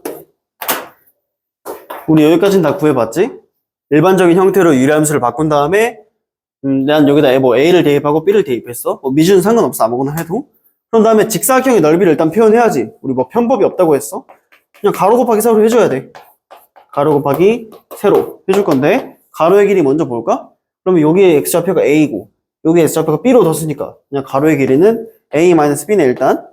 우리 여기까지는 다 구해봤지? 일반적인 형태로 유리함수를 바꾼 다음에 난 여기다 뭐 A를 대입하고 B를 대입했어. 뭐 미주는 상관없어. 아무거나 해도. 그런 다음에 직사각형의 넓이를 일단 표현해야지. 우리 뭐 편법이 없다고 했어. 그냥 가로 곱하기 세로 해줘야 돼. 가로 곱하기 세로 해줄 건데 가로의 길이 먼저 볼까? 그러면 여기에 x좌표가 A고 여기에 x좌표가 B로 뒀으니까 그냥 가로의 길이는 A-B네 일단.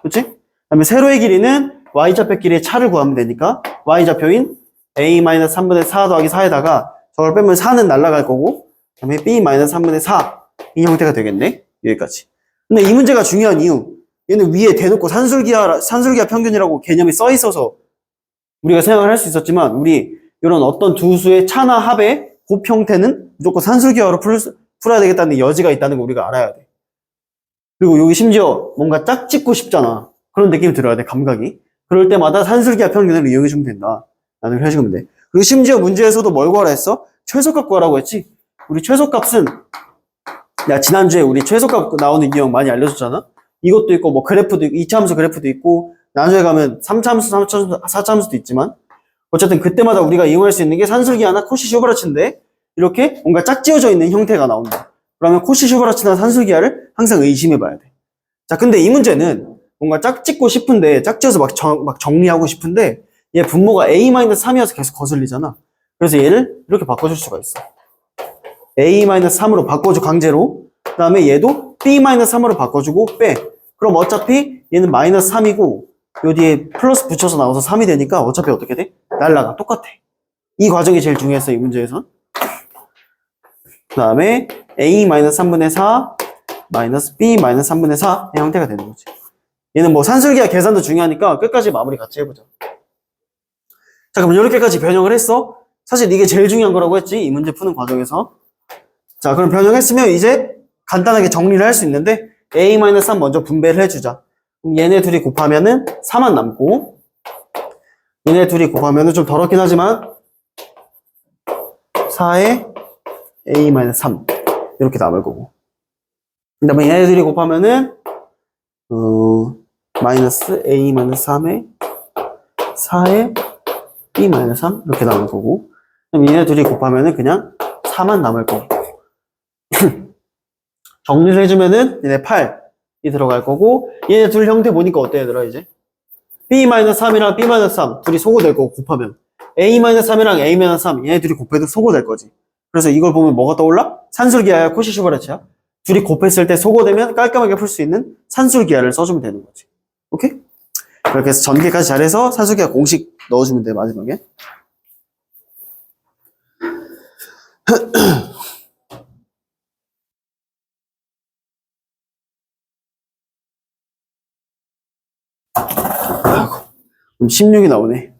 그치? 그 다음에 세로의 길이는 y좌표 길이의 차를 구하면 되니까 y좌표인 A-3분의 4 더하기 4에다가 저걸 빼면 4는 날아갈 거고 그 다음에 B-3분의 4 이 형태가 되겠네. 여기까지. 근데 이 문제가 중요한 이유 얘는 위에 대놓고 산술기하 평균이라고 개념이 써 있어서 우리가 생각을 할 수 있었지만 우리 이런 어떤 두 수의 차나 합의 곱 형태는 무조건 산술기하로 풀어야 되겠다는 여지가 있다는 거 우리가 알아야 돼. 그리고 여기 심지어 뭔가 짝짓고 싶잖아. 그런 느낌이 들어야 돼, 감각이. 그럴 때마다 산술기하 평균을 이용해주면 된다. 라는 걸 해주면 돼. 그리고 심지어 문제에서도 뭘 구하라 했어? 최소값 구하라고 했지? 우리 최소값은, 야, 지난주에 우리 최소값 나오는 유형 많이 알려줬잖아? 이것도 있고, 뭐, 그래프도 있고, 2차함수 그래프도 있고, 나중에 가면 3차함수, 4차함수도 있지만, 어쨌든 그때마다 우리가 이용할 수 있는 게 산술기하나 코시-슈바르츠인데, 이렇게 뭔가 짝지어져 있는 형태가 나온다. 그러면 코시-슈바르츠나 산술기하를 항상 의심해 봐야 돼. 자, 근데 이 문제는 뭔가 짝짓고 싶은데, 짝지어서 막 정리하고 싶은데, 얘 분모가 a-3이어서 계속 거슬리잖아. 그래서 얘를 이렇게 바꿔줄 수가 있어. a-3으로 바꿔줘, 강제로. 그 다음에 얘도 b-3으로 바꿔주고 빼. 그럼 어차피 얘는 마이너스 3이고 요 뒤에 플러스 붙여서 나와서 3이 되니까 어차피 어떻게 돼? 날라가. 똑같아. 이 과정이 제일 중요했어, 이 문제에서. 그 다음에 a-3분의 4 마이너스 b-3분의 4의 형태가 되는 거지. 얘는 뭐 산술기하 계산도 중요하니까 끝까지 마무리 같이 해보자. 자, 그럼 이렇게까지 변형을 했어. 사실 이게 제일 중요한 거라고 했지, 이 문제 푸는 과정에서. 자, 그럼 변형했으면 이제 간단하게 정리를 할 수 있는데 a-3 먼저 분배를 해주자. 그럼 얘네 둘이 곱하면은 4만 남고, 얘네 둘이 곱하면은 좀 더럽긴 하지만 4에 a-3 이렇게 남을 거고, 그 다음에 얘네 둘이 곱하면은 마이너스 a-3에 4에 b-3 이렇게 남을 거고, 그럼 얘네 둘이 곱하면은 그냥 4만 남을 거고. 정리를 해주면은 얘네 8이 들어갈 거고, 얘네 둘 형태 보니까 어때 얘들아 이제? b-3이랑 b-3 둘이 소거될 거고 곱하면 a-3이랑 a-3 얘네 둘이 곱해도 소거될 거지. 그래서 이걸 보면 뭐가 떠올라? 산술기하야 코시-슈바르트야? 둘이 곱했을 때 소거되면 깔끔하게 풀 수 있는 산술기하를 써주면 되는 거지. 오케이? 그렇게 해서 전개까지 잘해서 산술기하 공식 넣어주면 돼, 마지막에. 그럼 16이 나오네. 네.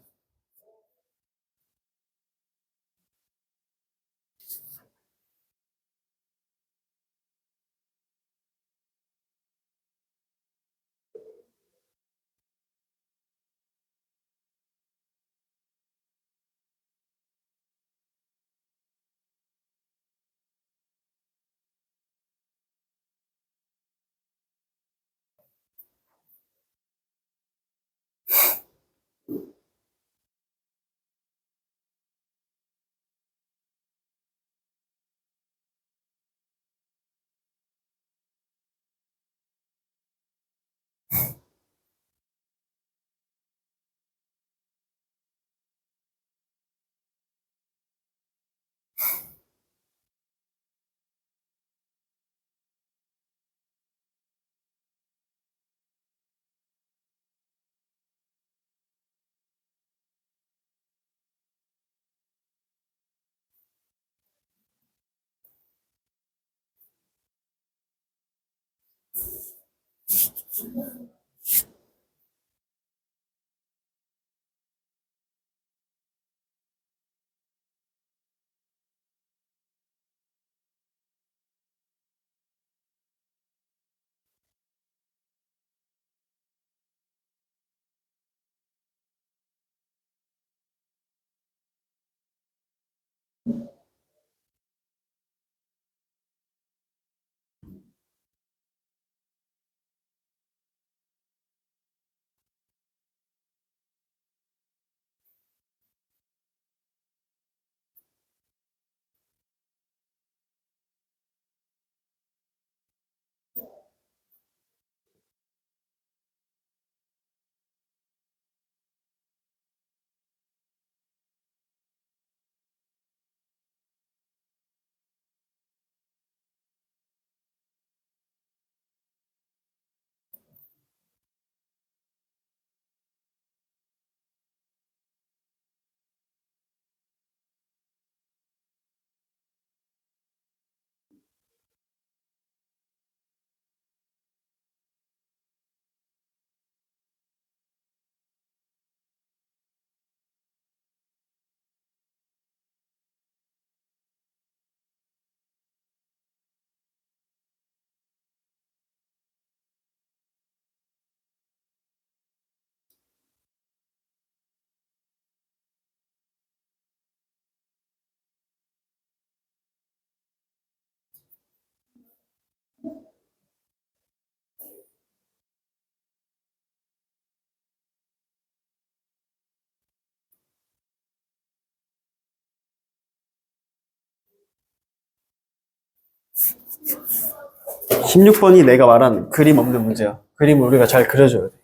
16번이 내가 말한 그림 없는 문제야. 그림을 우리가 잘 그려줘야 돼.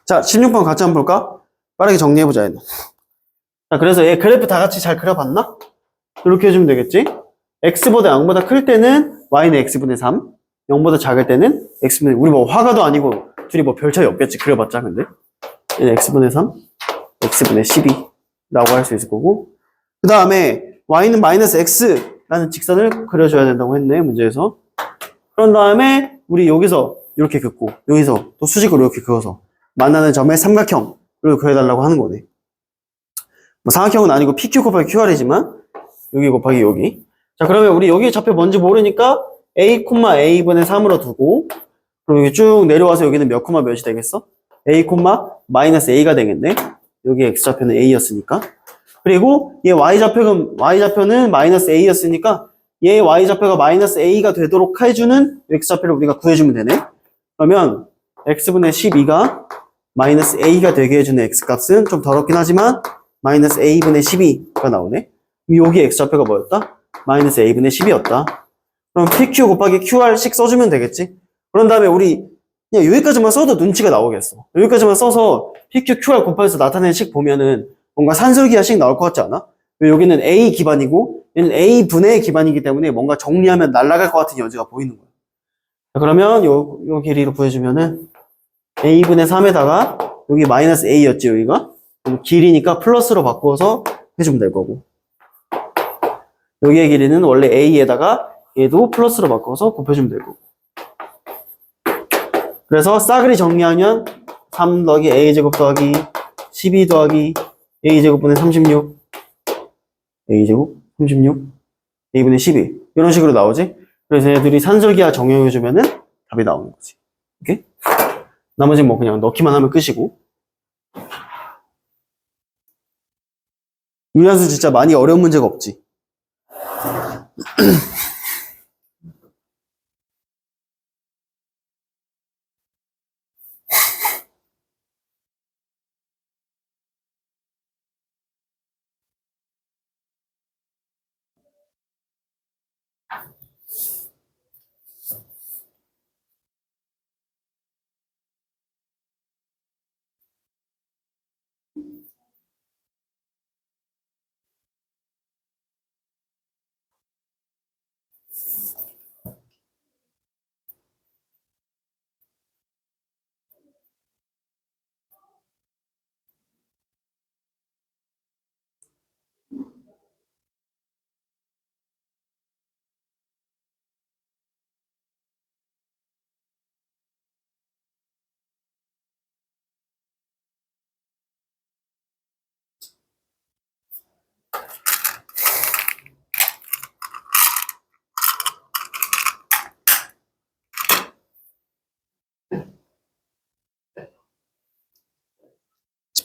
자, 16번 같이 한번 볼까? 빠르게 정리해보자, 얘는. 자, 그래서 얘 그래프 다 같이 잘 그려봤나? 이렇게 해주면 되겠지? x보다 0보다 클 때는 y는 x분의 3, 0보다 작을 때는 x분의, 우리 뭐 화가도 아니고 둘이 뭐 별 차이 없겠지, 그려봤자, 근데. 얘는 x분의 3, x분의 12라고 할 수 있을 거고. 그 다음에 y는 마이너스 x라는 직선을 그려줘야 된다고 했네, 문제에서. 그런 다음에 우리 여기서 이렇게 긋고, 여기서 또 수직으로 이렇게 그어서 만나는 점의 삼각형을 그려달라고 하는 거네. 뭐 삼각형은 아니고 PQ 곱하기 QR이지만 여기 곱하기 여기. 자, 그러면 우리 여기 좌표 뭔지 모르니까 A, A분의 3으로 두고, 그럼 여기 쭉 내려와서 여기는 몇 콤마 몇이 되겠어? A, 마이너스 A가 되겠네. 여기 X좌표는 A였으니까. 그리고 얘 Y좌표는 마이너스 A였으니까 얘 Y좌표가 마이너스 A가 되도록 해주는 X좌표를 우리가 구해주면 되네. 그러면 X분의 12가 마이너스 A가 되게 해주는 X값은 좀 더럽긴 하지만 마이너스 A분의 12가 나오네. 여기 X좌표가 뭐였다? 마이너스 A분의 10이었다. 그럼 PQ 곱하기 QR씩 써주면 되겠지? 그런 다음에 우리 그냥 여기까지만 써도 눈치가 나오겠어. 여기까지만 써서 PQ, QR 곱해서 나타낸 식 보면은 뭔가 산술기하 식 나올 것 같지 않아? 여기는 A 기반이고 얘는 A분의 기반이기 때문에 뭔가 정리하면 날아갈 것 같은 여지가 보이는 거야. 자, 그러면 요 길이로 구해주면은 A분의 3에다가 여기 마이너스 A였지 여기가? 길이니까 플러스로 바꿔서 해주면 될 거고, 여기의 길이는 원래 A에다가 얘도 플러스로 바꿔서 곱해주면 될 거고. 그래서 싸그리 정리하면 3 더하기 A제곱 더하기 12 더하기 A제곱분의 36 A제곱 36 A분의 12 이런 식으로 나오지? 그래서 얘들이 산술기하 정형해주면은 답이 나오는 거지. 오케이? 나머지는 뭐 그냥 넣기만 하면 끝이고. 유리함수 진짜 많이 어려운 문제가 없지.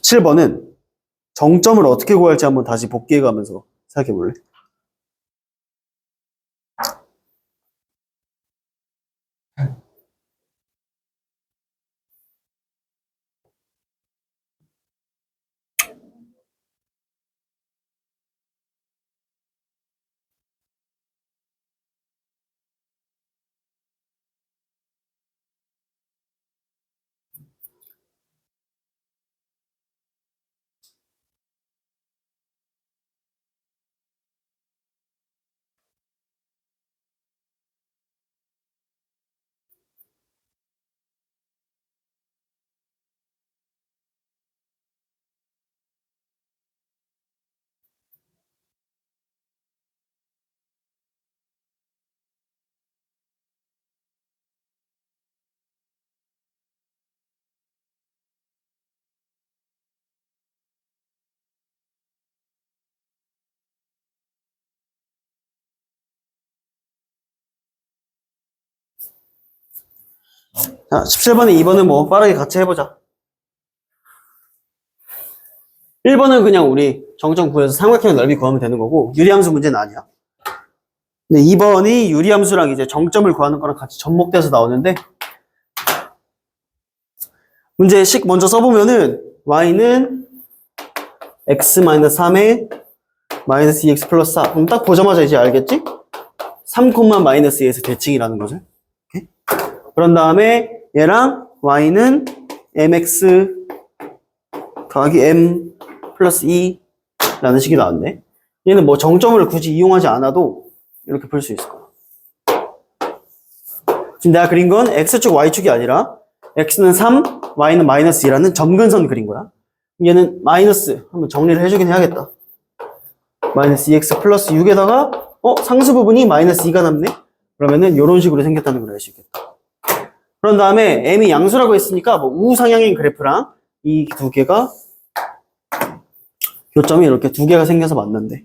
칠 17번은 정점을 어떻게 구할지 한번 다시 복귀해가면서 생각해 볼래? 자, 17번에 2번은 뭐 빠르게 같이 해보자. 1번은 그냥 우리 정점 구해서 삼각형 넓이 구하면 되는 거고 유리함수 문제는 아니야. 근데 2번이 유리함수랑 이제 정점을 구하는 거랑 같이 접목돼서 나오는데, 문제 식 먼저 써보면은 y는 x-3에 마이너스 2x 플러스 4. 그럼 딱 보자마자 이제 알겠지? 3, 마이너스 2에서 대칭이라는 거죠. 오케이? 그런 다음에 얘랑 y는 mx 더하기 m 플러스 2라는 식이 나왔네. 얘는 뭐 정점을 굳이 이용하지 않아도 이렇게 풀 수 있을 거야. 지금 내가 그린 건 x축, y축이 아니라 x는 3, y는 마이너스 2라는 점근선 그린 거야. 얘는 마이너스 한번 정리를 해주긴 해야겠다. 마이너스 2x 플러스 6에다가 상수 부분이 마이너스 2가 남네? 그러면은 이런 식으로 생겼다는 걸 알 수 있겠다. 그런 다음에 m이 양수라고 했으니까 뭐 우상향인 그래프랑 이 두 개가 교점이 이렇게 두 개가 생겨서 만난대.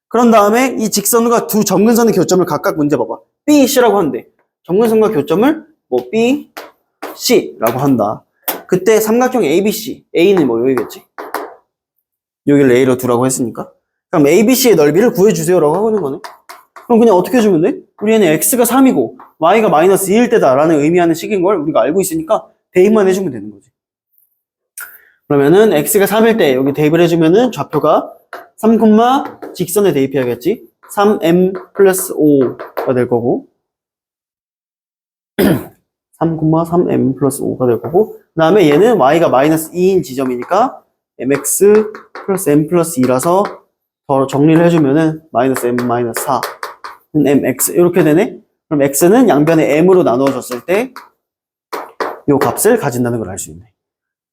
그런 다음에 이 직선과 두 점근선의 교점을 각각 문제 봐봐. B, C라고 한대. 점근선과 교점을 뭐 B, C라고 한다. 그때 삼각형 ABC, A는 뭐 여기겠지? 여기를 A로 두라고 했으니까. 그럼 ABC의 넓이를 구해주세요라고 하는 거네. 그럼 그냥 어떻게 해주면 돼? 우리 얘는 X가 3이고 Y가 마이너스 2일 때다라는 의미하는 식인 걸 우리가 알고 있으니까 대입만 해주면 되는 거지. 그러면은 X가 3일 때 여기 대입을 해주면은 좌표가 3, 직선에 대입해야겠지. 3m 플러스 5가 될 거고 3, 3m 플러스 5가 될 거고 그 다음에 얘는 y가 마이너스 2인 지점이니까 mx 플러스 m 플러스 2라서 더 정리를 해주면은 마이너스 m 마이너스 4 mx 이렇게 되네. 그럼 x는 양변에 m으로 나누어졌을 때 이 값을 가진다는 걸 알 수 있네.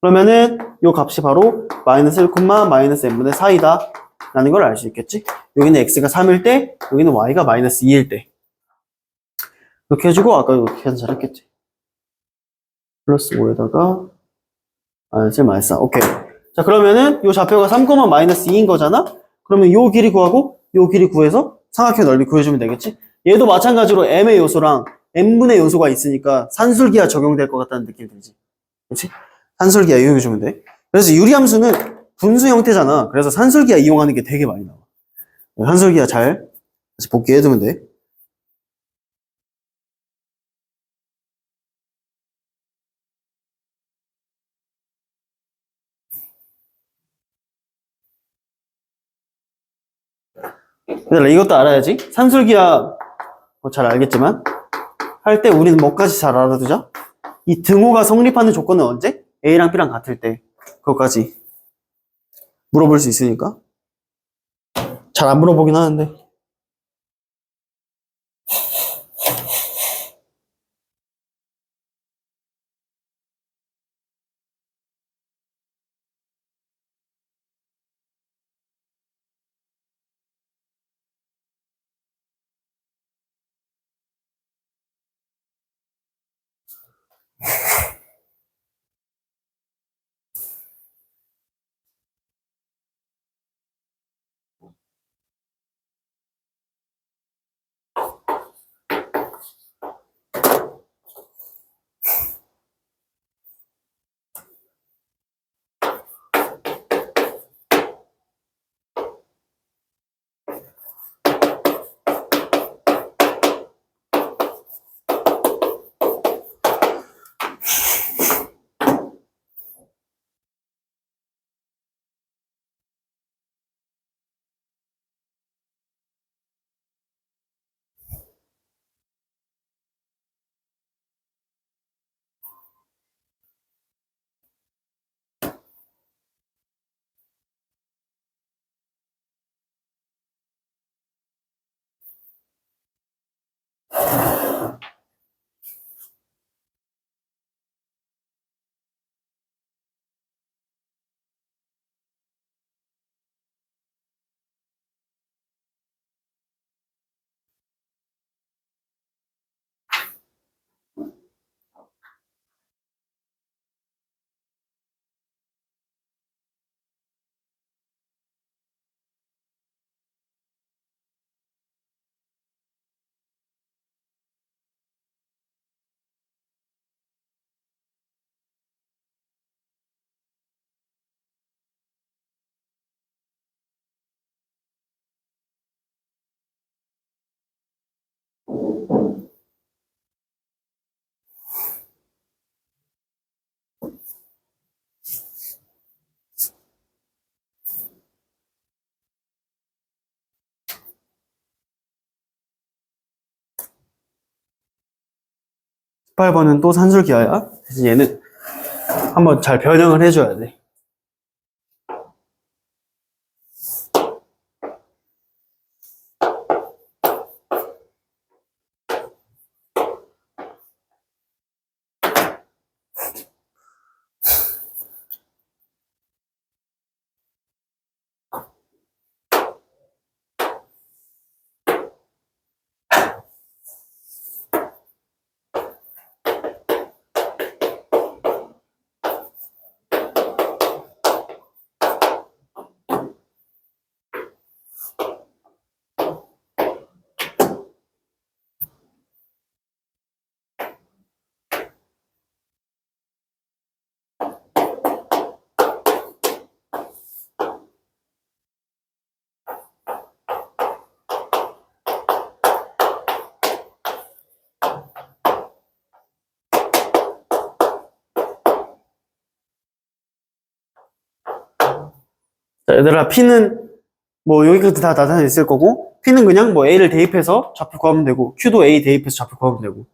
그러면은 이 값이 바로 마이너스 1, 마이너스 m분의 4이다 라는 걸 알 수 있겠지. 여기는 x가 3일 때 여기는 y가 마이너스 2일 때 이렇게 해주고 아까 이렇게 계산했겠지. 플러스 5에다가 마이너스 1, 마이너스 4 오케이. 자 그러면은 이 좌표가 3, 마이너스 2인 거잖아. 그러면 이 길이 구하고 이 길이 구해서 삼각형 넓이 구해주면 되겠지. 얘도 마찬가지로 m의 요소랑 n분의 요소가 있으니까 산술기하 적용될 것 같다는 느낌이 들지. 그렇지? 산술기하 이용해주면 돼. 그래서 유리함수는 분수 형태잖아. 그래서 산술기하 이용하는 게 되게 많이 나와. 산술기하 잘 다시 복귀해두면 돼. 얘들아 이것도 알아야지. 산술기하 잘 알겠지만 할 때 우리는 뭐까지 잘 알아두자. 이 등호가 성립하는 조건은 언제? A랑 B랑 같을 때. 그것까지 물어볼 수 있으니까. 잘 안 물어보긴 하는데. 십 8번은 또 산술기하야. 대신 얘는 한번 잘 변형을 해줘야 돼. 자, 얘들아, P는 뭐 여기까지 다 나타나 있을 거고, P는 그냥 뭐 A를 대입해서 좌표 구하면 되고, Q도 A 대입해서 좌표 구하면 되고,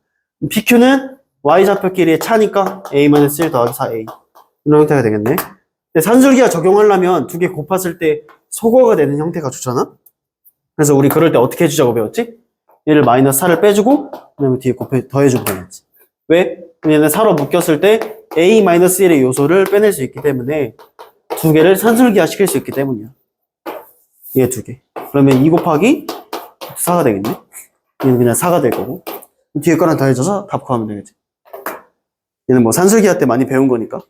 PQ는 Y좌표끼리의 차니까 A-1 더하기 4A. 이런 형태가 되겠네. 근데 산술기하 적용하려면 두 개 곱했을 때 소거가 되는 형태가 좋잖아? 그래서 우리 그럴 때 어떻게 해주자고 배웠지? 얘를 마이너스 4를 빼주고, 그 다음에 뒤에 더해주고 배웠지. 왜? 얘는 4로 묶였을 때 A-1의 요소를 빼낼 수 있기 때문에 두 개를 산술기하 시킬 수 있기 때문이야. 얘 두 개. 그러면 2 곱하기 4가 되겠네? 얘는 그냥 4가 될 거고. 뒤에 거랑 더해져서 답 구하면 되겠지. 얘는 뭐 산술기하 때 많이 배운 거니까.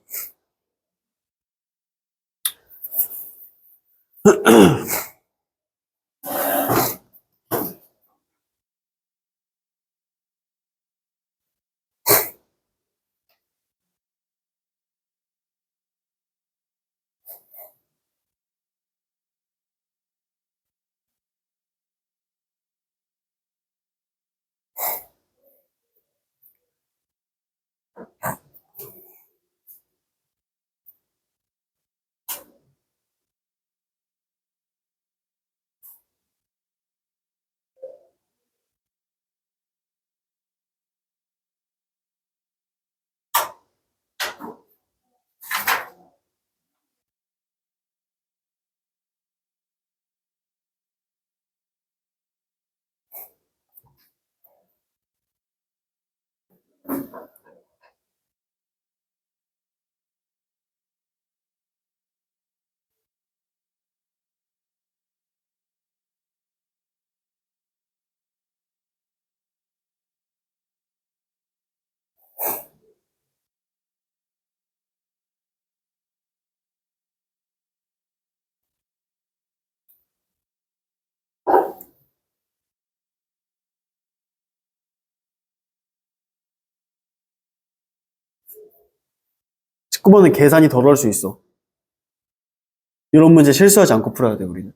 십구 번은 계산이 덜 할 수 있어. 이런 문제 실수하지 않고 풀어야 돼, 우리는.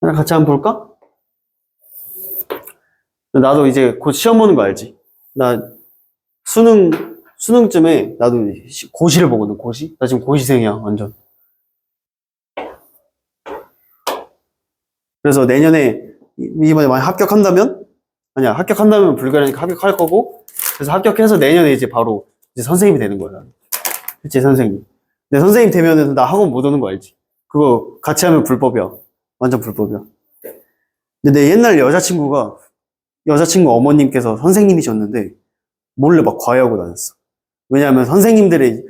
같이 한번 볼까? 나도 이제 곧 시험 보는 거 알지? 나 수능쯤에 나도 고시를 보거든, 고시? 나 지금 고시생이야, 완전. 그래서 내년에, 이번에 만약 합격한다면? 아니야, 합격한다면 불가능하니까 합격할 거고, 그래서 합격해서 내년에 이제 바로 이제 선생님이 되는 거야. 그치, 선생님. 근데 선생님 되면은 나 학원 못 오는 거 알지? 그거 같이 하면 불법이야. 완전 불법이야. 근데 내 옛날 여자친구 어머님께서 선생님이셨는데, 몰래 막 과외하고 다녔어. 왜냐하면 선생님이라는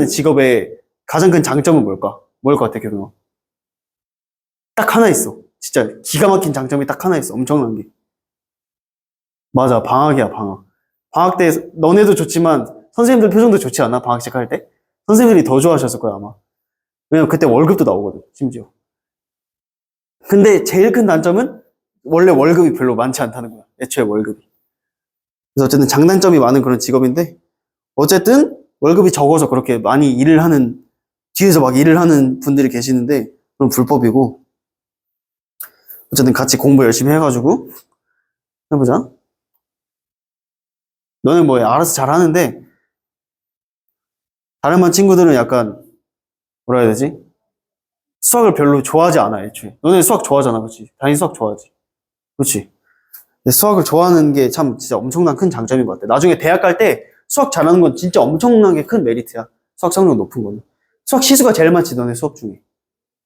직업의 가장 큰 장점은 뭘까? 뭘 것 같아, 교수가? 딱 하나 있어. 진짜 기가 막힌 장점이 딱 하나 있어. 엄청난 게. 맞아, 방학이야, 방학. 방학 때 너네도 좋지만 선생님들 표정도 좋지 않아? 방학식 할 때? 선생님들이 더 좋아하셨을 거야, 아마. 왜냐면 그때 월급도 나오거든, 심지어. 근데 제일 큰 단점은 원래 월급이 별로 많지 않다는 거야. 애초에 월급이. 그래서 어쨌든 장단점이 많은 그런 직업인데, 어쨌든 월급이 적어서 그렇게 많이 뒤에서 막 일을 하는 분들이 계시는데, 그건 불법이고, 어쨌든 같이 공부 열심히 해가지고, 해보자. 너는 뭐 알아서 잘 하는데, 다른 반 친구들은 약간, 뭐라 해야 되지? 수학을 별로 좋아하지 않아, 애초에. 너네 수학 좋아하잖아, 그치? 당연히 수학 좋아하지. 그치? 근데 수학을 좋아하는 게 참 진짜 엄청난 큰 장점인 것 같아. 나중에 대학 갈 때 수학 잘하는 건 진짜 엄청나게 큰 메리트야. 수학 성적 높은 거는. 수학 시수가 제일 많지, 너네 수업 중에.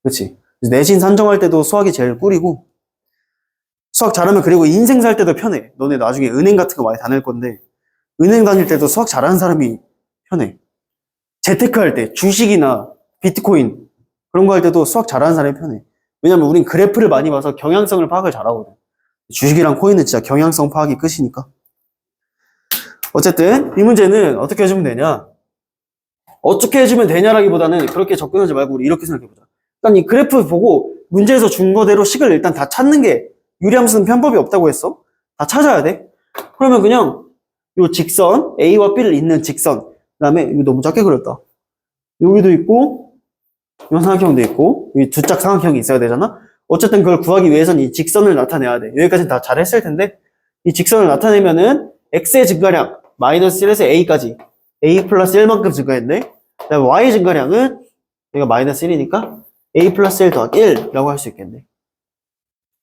그치? 내신 산정할 때도 수학이 제일 꿀이고, 수학 잘하면 그리고 인생 살 때도 편해. 너네 나중에 은행 같은 거 많이 다닐 건데, 은행 다닐 때도 수학 잘하는 사람이 편해. 재테크 할 때, 주식이나 비트코인, 그런 거 할 때도 수학 잘하는 사람이 편해. 왜냐면 우린 그래프를 많이 봐서 경향성을 파악을 잘하거든. 주식이랑 코인은 진짜 경향성 파악이 끝이니까. 어쨌든 이 문제는 어떻게 해주면 되냐? 어떻게 해주면 되냐라기보다는 그렇게 접근하지 말고 우리 이렇게 생각해보자. 일단 이 그래프 보고 문제에서 준 거대로 식을 일단 다 찾는 게 유리함수는 편법이 없다고 했어. 다 찾아야 돼. 그러면 그냥 요 직선 A와 B를 잇는 직선, 그다음에 이거 너무 작게 그렸다. 여기도 있고 이 삼각형도 있고 여기 두 짝 삼각형이 있어야 되잖아. 어쨌든 그걸 구하기 위해서는 이 직선을 나타내야 돼. 여기까지는 다 잘했을 텐데 이 직선을 나타내면은 x의 증가량 마이너스 1에서 a까지 a 플러스 1만큼 증가했네. 그다음에 y 증가량은 여기가 마이너스 1이니까 a 플러스 1 더하기 1라고 할 수 있겠네.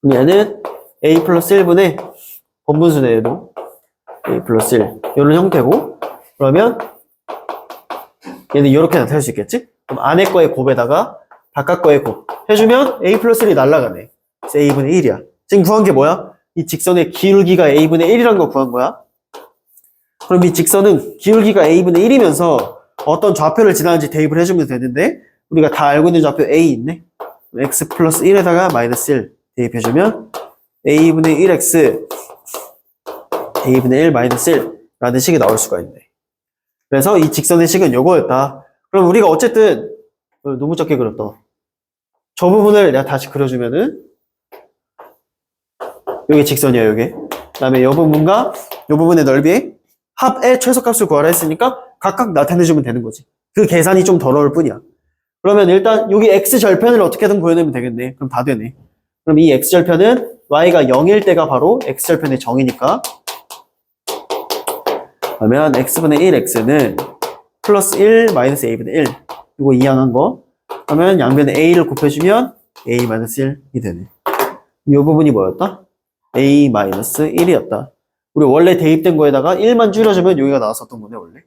그럼 얘는 a 플러스 1분의 번분수네. 얘도 a 플러스 1 이런 형태고, 그러면 얘는 이렇게 나타낼 수 있겠지? 그럼 안에 거의 곱에다가 바깥 거의 곱 해주면 a 플러스 1이 날라가네. 그래서 a분의 1이야. 지금 구한 게 뭐야? 이 직선의 기울기가 a분의 1이라는 거 구한 거야. 그럼 이 직선은 기울기가 a분의 1이면서 어떤 좌표를 지나는지 대입을 해주면 되는데, 우리가 다 알고 있는 좌표 a 있네. x 플러스 1에다가 마이너스 1 대입해주면 a분의 1x a분의 1 마이너스 1 라는 식이 나올 수가 있네. 그래서 이 직선의 식은 요거였다. 그럼 우리가 어쨌든 너무 작게 그렸다. 저 부분을 내가 다시 그려주면은 여기 직선이야, 여기. 그 다음에 이 부분과 이 부분의 넓이 합의 최소값을 구하라 했으니까 각각 나타내주면 되는 거지. 그 계산이 좀 더러울 뿐이야. 그러면 일단 여기 x절편을 어떻게든 구해내면 되겠네. 그럼 다 되네. 그럼 이 x절편은 y가 0일 때가 바로 x절편의 정이니까, 그러면 x분의 1x는 플러스 1 마이너스 a분의 1 이거 이항한 거, 그러면 양변에 a를 곱해주면 a 마이너스 1이 되네. 이 부분이 뭐였다? a 마이너스 1이었다. 우리 원래 대입된 거에다가 1만 줄여주면 여기가 나왔었던 거네, 원래.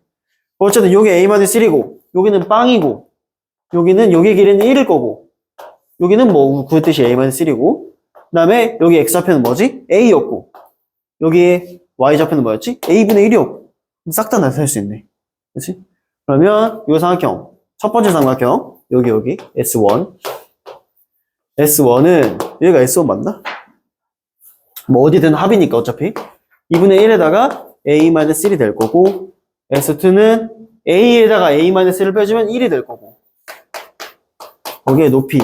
어쨌든 여기 a 마이너스 1이고 여기는 빵이고 여기는 여기 길이는 1일 거고 여기는 뭐 구했듯이 a 마이너스 1이고, 그 다음에 여기 x좌표는 뭐지? a였고 여기 y좌표는 뭐였지? a분의 1이었고 싹 다 나타낼 수 있네. 그렇지? 그러면 이 삼각형, 첫 번째 삼각형 여기 S1 S1은 여기가 S1 맞나? 뭐 어디든 합이니까 어차피 2분의 1에다가 a-1이 될 거고, S2는 a에다가 a-1을 빼주면 1이 될 거고, 거기에 높이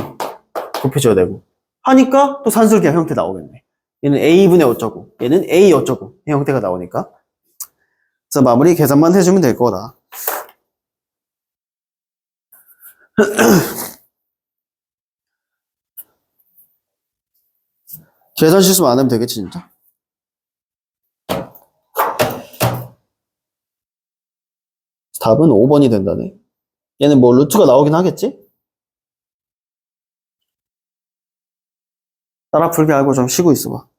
곱해줘야 되고 하니까 또 산술기하 형태 나오겠네. 얘는 a분의 어쩌고 얘는 a 어쩌고 이 형태가 나오니까. 그래서 마무리 계산만 해주면 될 거다. 계산 실수만 안 하면 되겠지, 진짜? 답은 5번이 된다네. 얘는 뭐 루트가 나오긴 하겠지? 따라 풀기 알고 좀 쉬고 있어봐.